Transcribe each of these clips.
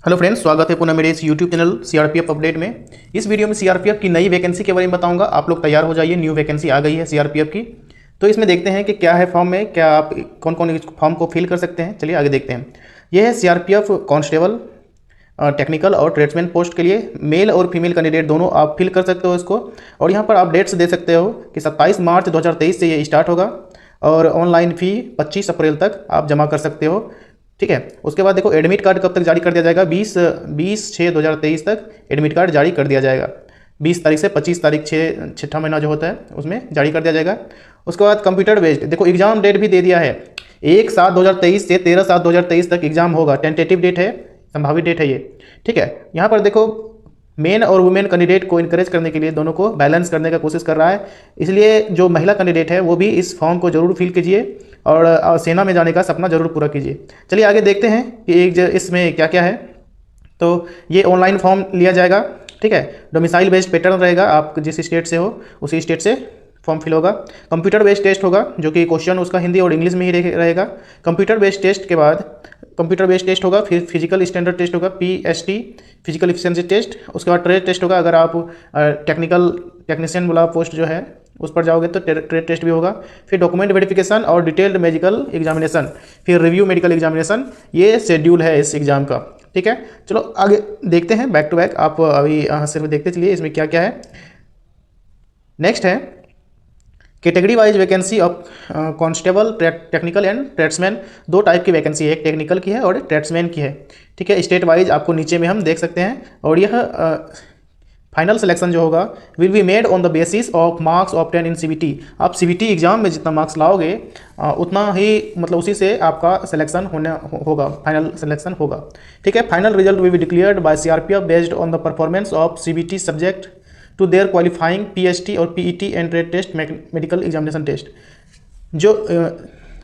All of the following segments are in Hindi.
हेलो फ्रेंड्स, स्वागत है पुनः मेरे इस यूट्यूब चैनल सीआरपीएफ अपडेट में। इस वीडियो में सीआरपीएफ की नई वैकेंसी के बारे में बताऊंगा। आप लोग तैयार हो जाइए, न्यू वैकेंसी आ गई है सीआरपीएफ की। तो इसमें देखते हैं कि क्या है फॉर्म में, क्या आप कौन कौन इस फॉर्म को फिल कर सकते हैं। चलिए आगे देखते हैं। यह है सीआरपीएफ कांस्टेबल टेक्निकल और ट्रेड्समैन पोस्ट के लिए मेल और फीमेल कैंडिडेट दोनों आप फिल कर सकते हो इसको। और यहाँ पर आप डेट्स दे सकते हो कि 27 मार्च 2023 से ये स्टार्ट होगा और ऑनलाइन फ़ी 25 अप्रैल तक आप जमा कर सकते हो। ठीक है। उसके बाद देखो एडमिट कार्ड कब तक जारी कर दिया जाएगा, 20/6/2023 तक एडमिट कार्ड जारी कर दिया जाएगा। 20 तारीख से 25 तारीख छठा महीना जो होता है उसमें जारी कर दिया जाएगा। उसके बाद कंप्यूटर बेस्ड देखो एग्जाम डेट भी दे दिया है, 1/7/2023 से 13/7/2023 तक एग्जाम होगा। टेंटेटिव डेट है, संभावित डेट है ये। ठीक है। यहाँ पर देखो मेन और वुमेन कैंडिडेट को इनकरेज करने के लिए दोनों को बैलेंस करने का कोशिश कर रहा है, इसलिए जो महिला कैंडिडेट है वो भी इस फॉर्म को जरूर फिल कीजिए और सेना में जाने का सपना जरूर पूरा कीजिए। चलिए आगे देखते हैं कि इसमें क्या क्या है। तो ये ऑनलाइन फॉर्म लिया जाएगा। ठीक है। डोमिसाइल बेस्ड पैटर्न रहेगा, आप जिस स्टेट से हो उसी स्टेट से फॉर्म फिल होगा। कंप्यूटर बेस्ड टेस्ट होगा, जो कि क्वेश्चन उसका हिंदी और इंग्लिश में ही रहेगा। कंप्यूटर बेस्ड टेस्ट के बाद कंप्यूटर बेस्ड टेस्ट होगा, फिर फिजिकल स्टैंडर्ड टेस्ट होगा, PST फिजिकल एफिशिएंसी टेस्ट। उसके बाद ट्रेड टेस्ट होगा, अगर आप टेक्नीशियन वाला पोस्ट जो है उस पर जाओगे तो ट्रेड टेस्ट भी होगा। फिर डॉक्यूमेंट वेरिफिकेशन और डिटेल्ड मेडिकल एग्जामिनेशन, फिर रिव्यू मेडिकल एग्जामिनेशन। ये शेड्यूल है इस एग्ज़ाम का। ठीक है। चलो आगे देखते हैं बैक टू बैक, आप अभी सिर्फ देखते चलिए इसमें क्या क्या है। नेक्स्ट है category wise vacancy of constable technical and tradesman. दो टाइप की वैकेंसी है, एक टेक्निकल की है और एक ट्रेड्समैन की है। ठीक है। स्टेट वाइज आपको नीचे में हम देख सकते हैं। और यह फाइनल सिलेक्शन जो होगा will be made on the basis of marks obtain in CBT। आप CBT एग्जाम में जितना मार्क्स लाओगे उतना ही मतलब उसी से आपका सिलेक्शन होगा, फाइनल सिलेक्शन होगा। ठीक है। Final result will be declared by CRPF based on the performance of CBT subject to their qualifying PST और PET and trade test medical examination test. जो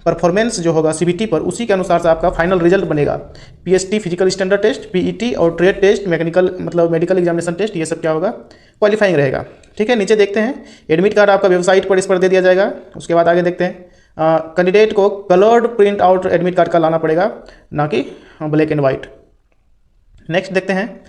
परफॉर्मेंस जो होगा CBT पर, उसी के अनुसार से आपका फाइनल रिजल्ट बनेगा। PST physical standard test, PET और trade test medical examination test, ये सब क्या होगा, क्वालिफाइंग रहेगा। ठीक है। नीचे देखते हैं एडमिट कार्ड आपका वेबसाइट पर इस पर दे दिया जाएगा। उसके बाद आगे देखते हैं कैंडिडेट को coloured print out admit card का लाना पड़ेगा, ना कि ब्लैक एंड वाइट। नेक्स्ट देखते हैं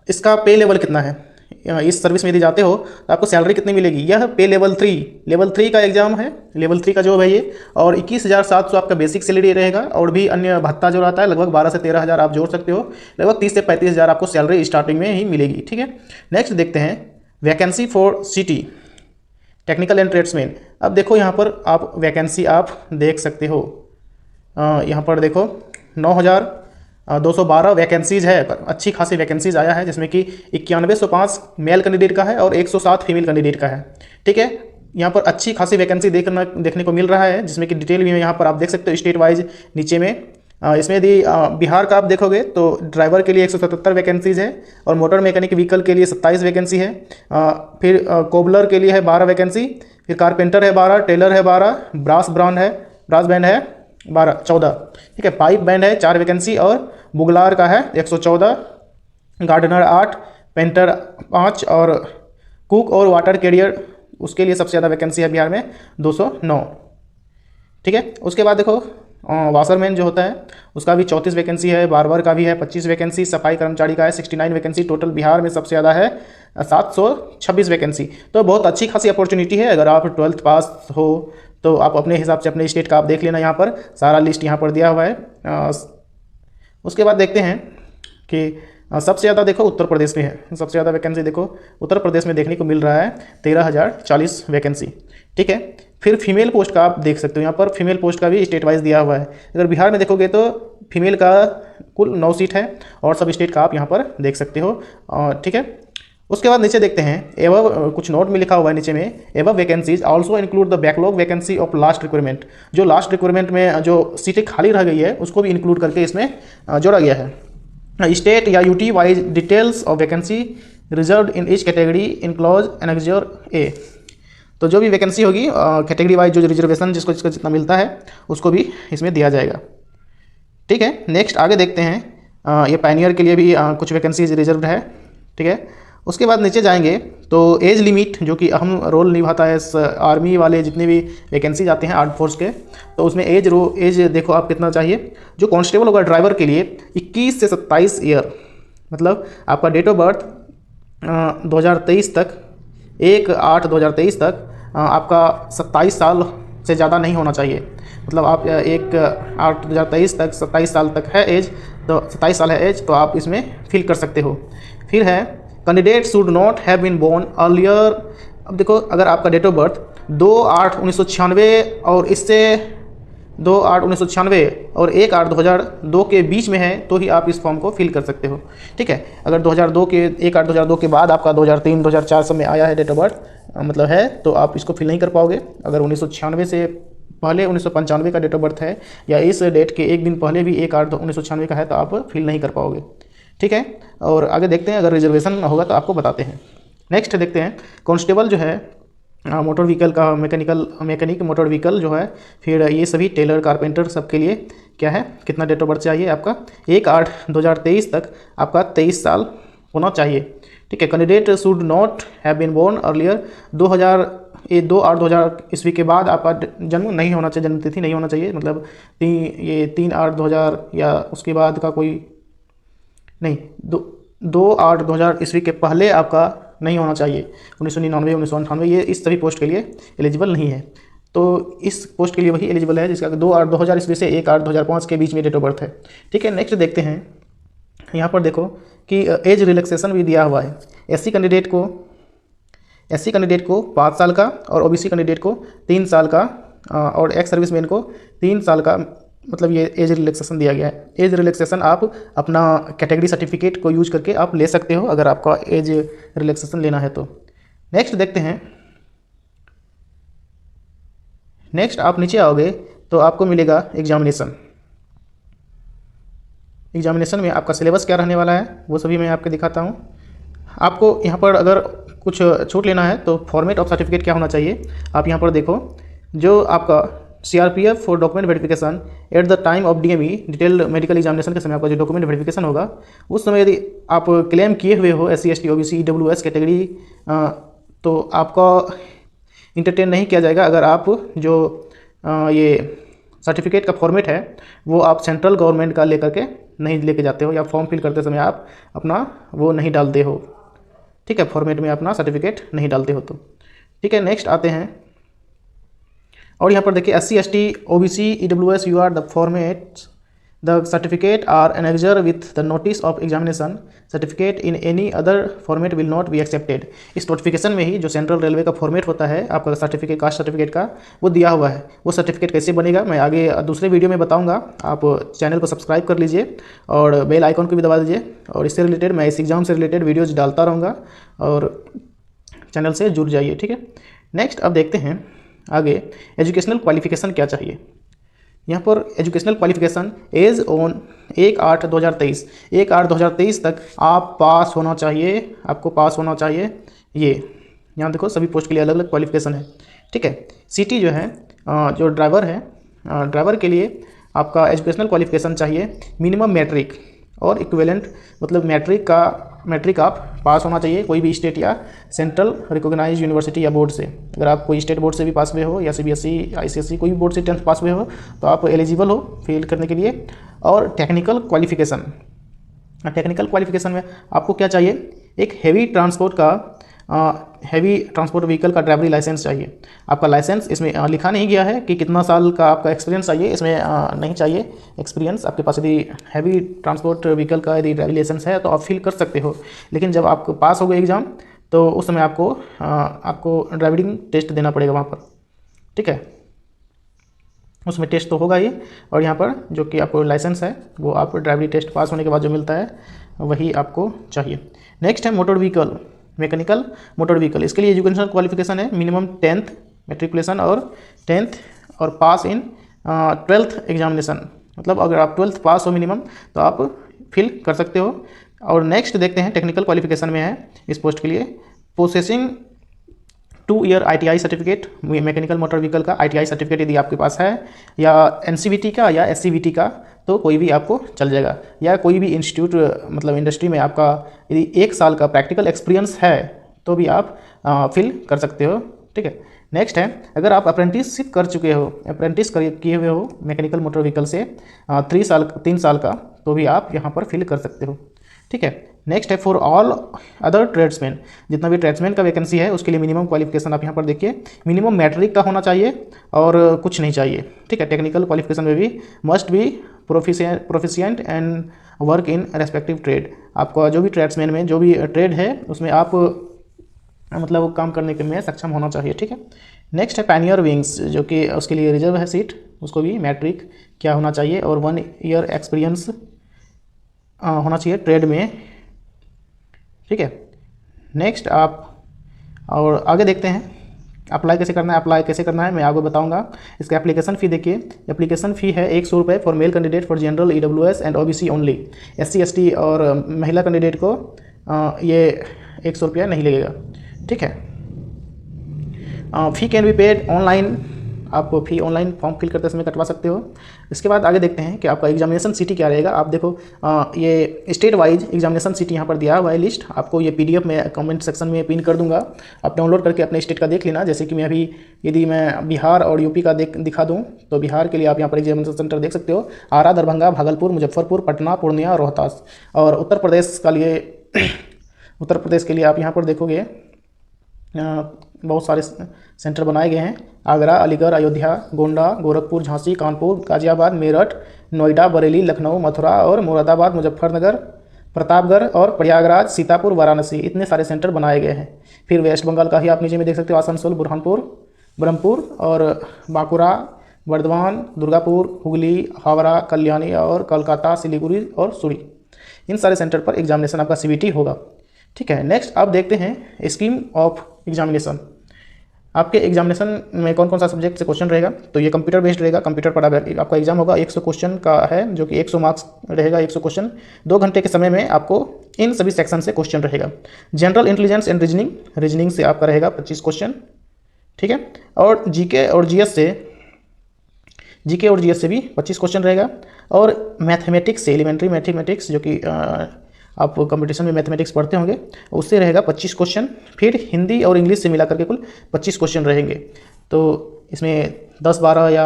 इसका पे लेवल कितना है। इस सर्विस में यदि जाते हो तो आपको सैलरी कितनी मिलेगी। यह पे लेवल 3 का एग्जाम है, लेवल 3 का जॉब है ये। और 21,700 आपका बेसिक सैलरी रहेगा और भी अन्य भत्ता जो रहता है लगभग 12 से 13 हज़ार आप जोड़ सकते हो। लगभग 30 से 35 हज़ार आपको सैलरी स्टार्टिंग में ही मिलेगी। ठीक है। नेक्स्ट देखते हैं vacancy for city technical and tradesman. अब देखो यहाँ पर आप वैकेंसी आप देख सकते हो। यहाँ पर देखो 9,212 वैकेंसीज है, अच्छी खासी वैकेंसीज आया है, जिसमें कि 9105 मेल कैंडिडेट का है और 107 फीमेल कैंडिडेट का है। ठीक है। यहाँ पर अच्छी खासी वैकेंसी देखने को मिल रहा है, जिसमें कि डिटेल भी यहाँ पर आप देख सकते हो स्टेट वाइज नीचे में। इसमें यदि बिहार का आप देखोगे तो ड्राइवर के लिए 177 वैकेंसीज है और मोटर मैकेनिक व्हीकल के लिए 27 वैकेंसी है। फिर कोबलर के लिए है 12 वैकेंसी, फिर कारपेंटर है 12, टेलर है 12, ब्रास बैंड है 14। ठीक है। पाइप बैंड है 4 वैकेंसी और बुगलार का है 114, गार्डनर 8, पेंटर 5 और कुक और वाटर कैरियर उसके लिए सबसे ज़्यादा वैकेंसी है बिहार में 209। ठीक है। उसके बाद देखो वाशरमैन जो होता है उसका भी 34 वैकेंसी है, बार्बर का भी है 25 वैकेंसी, सफाई कर्मचारी का है 69 वैकेंसी। टोटल बिहार में सबसे ज़्यादा है 726 वैकेंसी। तो बहुत अच्छी खासी अपॉर्चुनिटी है। अगर आप 12th पास हो तो आप अपने हिसाब से अपने स्टेट का आप देख लेना, यहाँ पर सारा लिस्ट यहाँ पर दिया हुआ है। उसके बाद देखते हैं कि सबसे ज़्यादा देखो उत्तर प्रदेश में है, सबसे ज़्यादा वैकेंसी देखो उत्तर प्रदेश में देखने को मिल रहा है 13,040 वैकेंसी। ठीक है। फिर फीमेल पोस्ट का आप देख सकते हो, यहाँ पर फीमेल पोस्ट का भी स्टेट वाइज दिया हुआ है। अगर बिहार में देखोगे तो फीमेल का कुल 9 सीट है और सब स्टेट का आप यहाँ पर देख सकते हो। ठीक है। उसके बाद नीचे देखते हैं एवं कुछ नोट में लिखा हुआ है नीचे में, एवं vacancies also include the backlog vacancy of last requirement. जो लास्ट रिक्वायरमेंट में जो सीटें खाली रह गई है उसको भी इंक्लूड करके इसमें जोड़ा गया है। स्टेट या UT wise details of vacancy reserve in each category enclose annexure A। तो जो भी वैकेंसी होगी कैटेगरी वाइज जो रिजर्वेशन जिसको जितना मिलता है उसको भी इसमें दिया जाएगा। ठीक है। नेक्स्ट आगे देखते हैं ये पायनियर के लिए भी कुछ वैकेंसीज रिजर्व है। ठीक है। उसके बाद नीचे जाएंगे तो एज लिमिट जो कि अहम रोल निभाता है आर्मी वाले जितने भी वैकेंसी जाते हैं आर्म फोर्स के, तो उसमें एज देखो आप कितना चाहिए। जो कांस्टेबल होगा ड्राइवर के लिए 21 से 27 ईयर मतलब आपका डेट ऑफ बर्थ 2023 तक 1/8/2023 तक आपका 27 साल से ज़्यादा नहीं होना चाहिए। मतलब आप 1/8/2023 तक 27 साल तक है एज, तो 27 साल है एज, तो आप इसमें फिल कर सकते हो। फिर है candidate should not have been born earlier. अब देखो, अगर आपका डेट ऑफ बर्थ 2/8/1996 और इससे 2/8/1996 और 1/8/2002 के बीच में है तो ही आप इस फॉर्म को फिल कर सकते हो। ठीक है, अगर 2002 के 1/8/2002 के बाद आपका 2003 2004 सब में आया है डेट ऑफ बर्थ मतलब है, तो आप इसको फिल नहीं कर पाओगे। अगर 1996 से पहले 1995 का डेट ऑफ बर्थ है या इस डेट के एक दिन पहले भी 1/8/1996 का है तो आप फिल नहीं कर पाओगे। ठीक है, और आगे देखते हैं, अगर रिजर्वेशन होगा तो आपको बताते हैं। नेक्स्ट देखते हैं, कांस्टेबल जो है मोटर व्हीकल का मैकेनिक मोटर व्हीकल जो है, फिर ये सभी टेलर कारपेंटर सबके लिए क्या है, कितना डेट ऑफ बर्थ चाहिए आपका 1/8/2023 तक आपका 23 साल होना चाहिए। ठीक है, candidate should not have been born earlier 2/8/2000 ईस्वी के बाद आपका जन्म नहीं होना चाहिए, जन्म तिथि नहीं होना चाहिए। मतलब ये 3/8/2000 या उसके बाद का कोई नहीं, 2/8/2000 ईस्वी के पहले आपका नहीं होना चाहिए। 1999 1998 ये इस सभी पोस्ट के लिए एलिजिबल नहीं है। तो इस पोस्ट के लिए वही एलिजिबल है जिसका 2/8/2000 ईस्वी से 1/8/2005 के बीच में डेट ऑफ बर्थ है। ठीक है, नेक्स्ट देखते हैं, यहाँ पर देखो कि एज रिलैक्सेशन भी दिया हुआ है। एससी कैंडिडेट को 5 साल का और ओबीसी कैंडिडेट को 3 साल का और एक्स सर्विसमैन को 3 साल का, मतलब ये एज रिलैक्सेशन दिया गया है। एज रिलैक्सेशन आप अपना कैटेगरी सर्टिफिकेट को यूज करके आप ले सकते हो अगर आपका एज रिलैक्सेशन लेना है तो। नेक्स्ट देखते हैं, नेक्स्ट आप नीचे आओगे तो आपको मिलेगा एग्जामिनेशन में आपका सिलेबस क्या रहने वाला है वो सभी मैं आपको दिखाता हूँ। आपको यहाँ पर अगर कुछ छूट लेना है तो फॉर्मेट ऑफ सर्टिफिकेट क्या होना चाहिए, आप यहाँ पर देखो, जो आपका CRPF for document verification at the time of DME detailed medical examination के समय आपका जो डॉक्यूमेंट वेरिफिकेशन होगा उस समय यदि आप क्लेम किए हुए हो SC ST OBC EWS category तो आपका इंटरटेन नहीं किया जाएगा अगर आप जो ये सर्टिफिकेट का फॉर्मेट है वो आप सेंट्रल गवर्नमेंट का लेकर के नहीं लेके जाते हो या फॉर्म फिल करते समय आप अपना वो नहीं डालते हो। ठीक है, फॉर्मेट में अपना सर्टिफिकेट नहीं डालते हो तो। ठीक है, नेक्स्ट आते हैं और यहाँ पर देखिए SC ST OBC EWS you are the format the certificate are annexure with the notice of examination certificate in any other format will not be accepted. इस नोटिफिकेशन में ही जो सेंट्रल रेलवे का फॉर्मेट होता है आपका सर्टिफिकेट, कास्ट सर्टिफिकेट का, वो दिया हुआ है। वो सर्टिफिकेट कैसे बनेगा मैं आगे दूसरे वीडियो में बताऊंगा। आप चैनल को सब्सक्राइब कर लीजिए और बेल आइकन को भी दबा दीजिए, और इससे रिलेटेड मैं इस एग्जाम से रिलेटेड वीडियोज़ डालता रहूँगा और चैनल से जुड़ जाइए। ठीक है, नेक्स्ट अब देखते हैं आगे एजुकेशनल क्वालिफिकेशन क्या चाहिए। यहाँ पर एजुकेशनल क्वालिफिकेशन एज ऑन 1/8/2023 1/8/2023 तक आप पास होना चाहिए, आपको पास होना चाहिए। ये यहाँ देखो सभी पोस्ट के लिए अलग अलग क्वालिफिकेशन है। ठीक है, सिटी जो है जो ड्राइवर है, ड्राइवर के लिए आपका एजुकेशनल क्वालिफिकेशन चाहिए मिनिमम मैट्रिक और इक्विवेलेंट, मतलब मैट्रिक आप पास होना चाहिए कोई भी स्टेट या सेंट्रल रिकॉग्नाइज यूनिवर्सिटी या बोर्ड से। अगर आप कोई स्टेट बोर्ड से भी पास हुए हो या CBSE ICSE कोई भी बोर्ड से 10th पास हुए हो तो आप एलिजिबल हो फिल करने के लिए। और टेक्निकल क्वालिफिकेशन में आपको क्या चाहिए, एक हेवी ट्रांसपोर्ट व्हीकल का ड्राइवरी लाइसेंस चाहिए। आपका लाइसेंस इसमें लिखा नहीं गया है कि कितना साल का आपका एक्सपीरियंस चाहिए, इसमें नहीं चाहिए एक्सपीरियंस। आपके पास यदि हैवी ट्रांसपोर्ट व्हीकल का यदि ड्राइवरी लाइसेंस है तो आप फिल कर सकते हो, लेकिन जब आप पास हो गए एग्ज़ाम तो उस समय आपको ड्राइविंग टेस्ट देना पड़ेगा वहाँ पर। ठीक है, उसमें टेस्ट तो होगा ही, और यहाँ पर जो कि आपको लाइसेंस है वो आप ड्राइवरी टेस्ट पास होने के बाद जो मिलता है वही आपको चाहिए। नेक्स्ट है motor vehicle, mechanical motor vehicle. इसके लिए एजुकेशनल क्वालिफिकेशन है मिनिमम 10th मैट्रिकुलेशन और 10th और पास इन 12th एग्जामिनेशन। मतलब अगर आप 12th पास हो मिनिमम तो आप फिल कर सकते हो। और नेक्स्ट देखते हैं टेक्निकल क्वालिफिकेशन में है इस पोस्ट के लिए processing 2 year ITI certificate, mechanical motor vehicle का ITI सर्टिफिकेट यदि आपके पास है, या NCVT का या SCVT का, तो कोई भी आपको चल जाएगा। या कोई भी इंस्टीट्यूट मतलब इंडस्ट्री में आपका यदि 1 साल का प्रैक्टिकल एक्सपीरियंस है तो भी आप फिल कर सकते हो। ठीक है, नेक्स्ट है अगर आप अप्रेंटिसशिप कर चुके हो, किए हुए हो मैकेनिकल मोटर व्हीकल से 3 साल का, तो भी आप यहाँ पर फिल कर सकते हो। ठीक है। नेक्स्ट है फॉर ऑल अदर ट्रेड्समैन, जितना भी ट्रेड्समैन का वैकेंसी है उसके लिए मिनिमम क्वालिफिकेशन आप यहाँ पर देखिए, मिनिमम मैट्रिक का होना चाहिए और कुछ नहीं चाहिए, ठीक है। टेक्निकल क्वालिफिकेशन में भी must be proficient and work in respective trade. आपका जो भी ट्रेड्समैन में जो भी ट्रेड है उसमें आप मतलब काम करने के में सक्षम होना चाहिए, ठीक है। नेक्स्ट है पैनियर विंग्स, जो कि उसके लिए रिजर्व है सीट, उसको भी मैट्रिक क्या होना चाहिए और 1 ईयर एक्सपीरियंस होना चाहिए ट्रेड में, ठीक है। नेक्स्ट आप और आगे देखते हैं अप्लाई कैसे करना है। अप्लाई कैसे करना है मैं आपको बताऊंगा। इसका एप्लीकेशन फ़ी देखिए, एप्लीकेशन फ़ी है 100 रुपये for male candidate for general EWS and OBC only. SC ST और महिला कैंडिडेट को ये 100 रुपया नहीं लगेगा, ठीक है। फ़ी कैन बी पेड ऑनलाइन, आप फ़ी ऑनलाइन फॉर्म फिल करते समय कटवा सकते हो। इसके बाद आगे देखते हैं कि आपका एग्जामिनेशन सिटी क्या रहेगा। आप देखो ये स्टेट वाइज एग्जामिनेशन सिटी यहाँ पर दिया हुआ है लिस्ट, आपको ये PDF में कमेंट सेक्शन में पिन कर दूंगा, आप डाउनलोड करके अपने स्टेट का देख लेना। जैसे कि मैं अभी यदि मैं बिहार और UP का दिखा दूँ तो बिहार के लिए आप यहाँ पर एग्जामिनेशन सेंटर देख सकते हो, आरा, दरभंगा, भागलपुर, मुजफ्फरपुर, पटना, पूर्णिया, रोहतास। और उत्तर प्रदेश का लिए उत्तर प्रदेश के लिए आप यहाँ पर देखोगे बहुत सारे सेंटर बनाए गए हैं, आगरा, अलीगढ़, अयोध्या, गोंडा, गोरखपुर, झांसी, कानपुर, गाजियाबाद, मेरठ, नोएडा, बरेली, लखनऊ, मथुरा और मुरादाबाद, मुजफ्फरनगर, प्रतापगढ़ और प्रयागराज, सीतापुर, वाराणसी, इतने सारे सेंटर बनाए गए हैं। फिर वेस्ट बंगाल का ही आप नीचे में देख सकते हो, आसनसोल, बुरहानपुर, ब्रह्मपुर और बांकुड़ा, बर्धमान, दुर्गापुर, हुगली, हावड़ा, कल्याणी और कोलकाता, सिलीगुड़ी और सूरी, इन सारे सेंटर पर एग्जामिनेशन आपका CBT होगा, ठीक है। नेक्स्ट आप देखते हैं स्कीम ऑफ एग्जामिनेशन। आपके एग्जामिनेशन में कौन कौन सा सब्जेक्ट से क्वेश्चन रहेगा, तो ये कंप्यूटर बेस्ड रहेगा। कंप्यूटर पर आपका एग्जाम होगा, 100 क्वेश्चन का है, जो कि 100 मार्क्स रहेगा। 100 क्वेश्चन 2 घंटे के समय में आपको इन सभी सेक्शन से क्वेश्चन रहेगा। जनरल इंटेलिजेंस एंड रीजनिंग से आपका रहेगा 25 क्वेश्चन, ठीक है। और जीके और जीएस से भी 25 क्वेश्चन रहेगा। और मैथमेटिक्स से, एलिमेंट्री मैथमेटिक्स, जो कि आप कंपटीशन में मैथमेटिक्स पढ़ते होंगे, उससे रहेगा 25 क्वेश्चन। फिर हिंदी और इंग्लिश से मिला करके कुल 25 क्वेश्चन रहेंगे। तो इसमें 10-12 या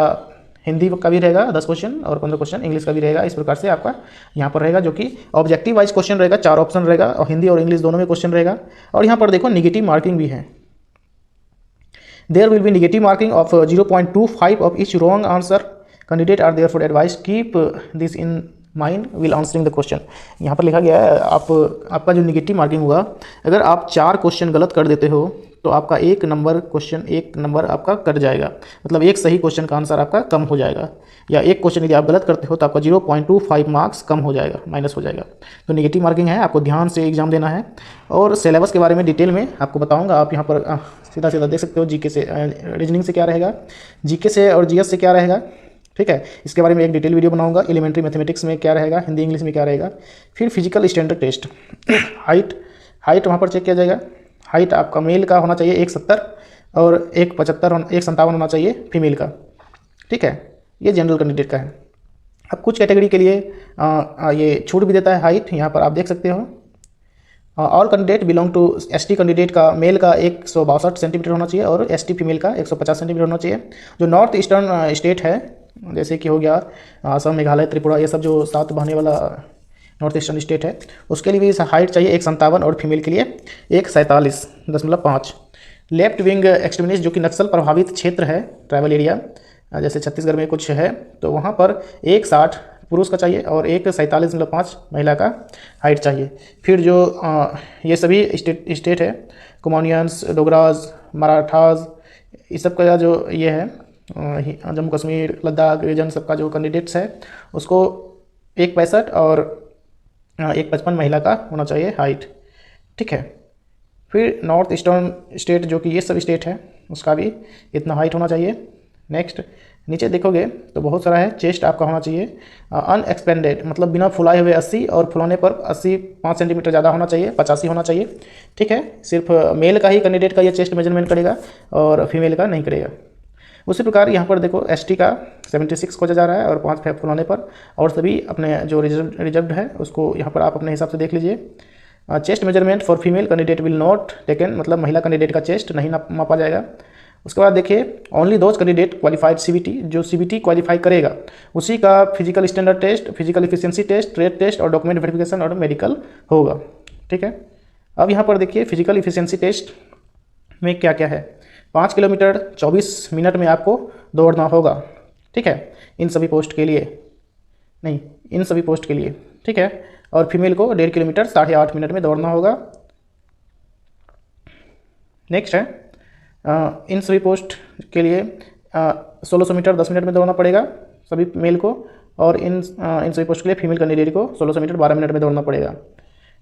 हिंदी का भी रहेगा 10 क्वेश्चन और 15 क्वेश्चन इंग्लिश का भी रहेगा। इस प्रकार से आपका यहाँ पर रहेगा, जो कि ऑब्जेक्टिव वाइज क्वेश्चन रहेगा, 4 ऑप्शन रहेगा और हिंदी और इंग्लिश दोनों में क्वेश्चन रहेगा। और यहाँ पर देखो निगेटिव मार्किंग भी है। There will be negative marking of 0.25 of each wrong answer. Candidate are therefore advised keep this in mind will answering the question. यहाँ पर लिखा गया है आपका जो निगेटिव मार्किंग होगा, अगर आप 4 क्वेश्चन गलत कर देते हो तो आपका 1 नंबर आपका कट जाएगा, मतलब एक सही क्वेश्चन का आंसर आपका कम हो जाएगा। या एक क्वेश्चन यदि आप गलत करते हो तो आपका 0.25 मार्क्स कम हो जाएगा, माइनस हो जाएगा। तो निगेटिव मार्किंग है, आपको ध्यान से एग्जाम देना है। और सिलेबस के बारे में डिटेल में आपको बताऊँगा। आप यहाँ पर सीधा देख सकते हो, जीके से रीजनिंग से क्या रहेगा, जीके से और जीएस से क्या रहेगा, ठीक है। इसके बारे में एक डिटेल वीडियो बनाऊंगा। एलिमेंट्री मैथमेटिक्स में क्या रहेगा, हिंदी इंग्लिश में क्या रहेगा। फिर फिजिकल स्टैंडर्ड टेस्ट, हाइट वहाँ पर चेक किया जाएगा। हाइट आपका मेल का होना चाहिए 170 और 157 होना चाहिए फीमेल का, ठीक है। ये जनरल कैंडिडेट का है। अब कुछ कैटेगरी के लिए ये छूट भी देता है हाइट, यहाँ पर आप देख सकते हो। All candidate belong to ST candidate का मेल का 162 सेंटीमीटर होना चाहिए और ST फीमेल का 150 सेंटीमीटर होना चाहिए। जो नॉर्थ ईस्टर्न स्टेट है, जैसे कि हो गया असम, मेघालय, त्रिपुरा, ये सब जो साथ बहने वाला नॉर्थ ईस्टर्न स्टेट है, उसके लिए भी हाइट चाहिए 157 और फीमेल के लिए 147.5। लेफ्ट विंग एक्सट्रीमिस्ट, जो कि नक्सल प्रभावित क्षेत्र है, ट्राइबल एरिया, जैसे छत्तीसगढ़ में कुछ है, तो वहाँ पर 160 पुरुष का चाहिए और 147.5 महिला का हाइट चाहिए। फिर जो ये सभी स्टेट है, कुमाऊनियंस, डोगराज, मराठाज, इस सब का जो ये है, जम्मू कश्मीर, लद्दाख रीजन, सबका जो कैंडिडेट्स है उसको 165 और 155 महिला का होना चाहिए हाइट, ठीक है। फिर नॉर्थ ईस्टर्न स्टेट, जो कि ये सब स्टेट है, उसका भी इतना हाइट होना चाहिए। नेक्स्ट नीचे देखोगे तो बहुत सारा है। चेस्ट आपका होना चाहिए अनएक्सपेंडेड, मतलब बिना फुलाए हुए 80 और फुलाने पर 5 सेंटीमीटर ज़्यादा होना चाहिए, 85 होना चाहिए, ठीक है। सिर्फ मेल का ही कैंडिडेट का ये चेस्ट मेजरमेंट करेगा और फीमेल का नहीं करेगा। उसी प्रकार यहाँ पर देखो ST का 76 खोजा जा रहा है और 5 फुलाने पर, और सभी अपने जो रिजर्व्ड है उसको यहाँ पर आप अपने हिसाब से देख लीजिए। Chest measurement for female candidate will not taken, मतलब महिला कैंडिडेट का चेस्ट नहीं मापा जाएगा। उसके बाद देखिए only those candidate qualified CBT, जो सीबीटी क्वालिफाई करेगा उसी का physical standard test, physical efficiency test, trade test और डॉक्यूमेंट वेरिफिकेशन और मेडिकल होगा। ठीक है, अब यहाँ पर देखिए फिजिकल इफिशिएंसी टेस्ट में क्या क्या है। 5 किलोमीटर 24 मिनट में आपको दौड़ना होगा। ठीक है, इन सभी पोस्ट के लिए, नहीं इन सभी पोस्ट के लिए। ठीक है, और फीमेल को 1.5 किलोमीटर 8.5 मिनट में दौड़ना होगा। नेक्स्ट है इन सभी पोस्ट के लिए 1600 मीटर 10 मिनट में दौड़ना पड़ेगा सभी मेल को, और इन सभी पोस्ट के लिए फीमेल कैंडिडेट को 1600 मीटर 12 मिनट में दौड़ना पड़ेगा।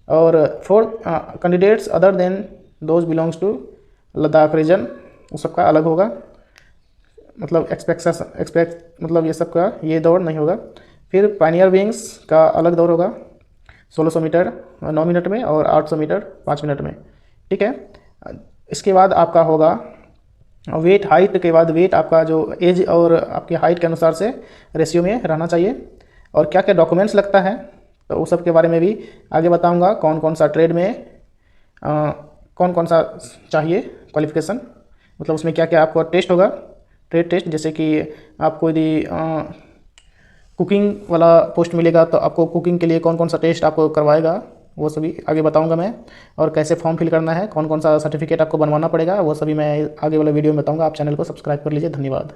और for candidates other than those belongs to Ladakh region, उस सबका अलग होगा, मतलब मतलब ये सबका ये दौड़ नहीं होगा। फिर पायनियर विंग्स का अलग दौड़ होगा 1600 मीटर 9 मिनट में और 800 मीटर 5 मिनट में। ठीक है, इसके बाद आपका होगा वेट, हाइट के बाद वेट आपका जो एज और आपकी हाइट के अनुसार से रेशियो में रहना चाहिए। और क्या क्या डॉक्यूमेंट्स लगता है तो उस सब के बारे में भी आगे बताऊंगा, कौन कौन सा ट्रेड में कौन कौन सा चाहिए क्वालिफिकेशन, मतलब उसमें क्या क्या आपको टेस्ट होगा, ट्रेड टेस्ट। जैसे कि आपको यदि कुकिंग वाला पोस्ट मिलेगा तो आपको कुकिंग के लिए कौन कौन सा टेस्ट आपको करवाएगा वो सभी आगे बताऊंगा मैं। और कैसे फॉर्म फिल करना है, कौन कौन सा सर्टिफिकेट आपको बनवाना पड़ेगा वो सभी मैं आगे वाले वीडियो में बताऊंगा। आप चैनल को सब्सक्राइब कर लीजिए। धन्यवाद।